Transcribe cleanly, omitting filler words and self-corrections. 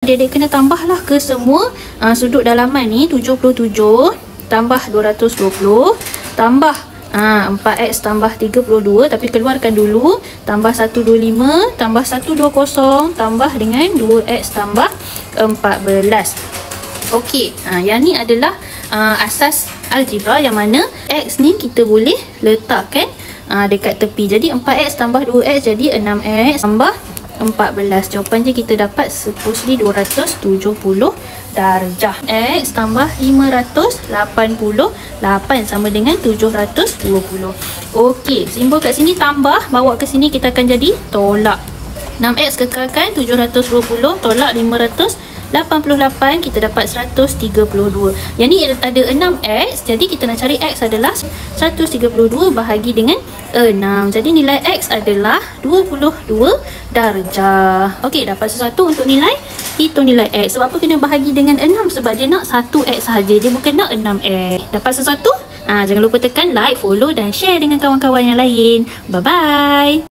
adik-adik kena tambahlah ke semua sudut dalaman ni. 77 tambah 220 tambah 4x tambah 32, tapi keluarkan dulu, tambah 125 tambah 120 tambah dengan 2x tambah 14. Okey, yang ni adalah asas algebra, yang mana x ni kita boleh letakkan dekat tepi. Jadi 4x tambah 2x jadi 6x tambah 14. Jawapan je kita dapat supposedly 270 darjah. X tambah 588 sama dengan 720. Okey, simbol kat sini tambah, bawa ke sini kita akan jadi tolak. 6x kekalkan 720, tolak 588, kita dapat 132. Yang ni ada 6x, jadi kita nak cari x adalah 132 bahagi dengan 6. Jadi nilai x adalah 22 darjah. Okey, dapat sesuatu untuk nilai. Hitung nilai x. Sebab apa kena bahagi dengan 6? Sebab dia nak 1x sahaja, dia bukan nak 6x. Dapat sesuatu? Jangan lupa tekan like, follow dan share dengan kawan-kawan yang lain. Bye-bye.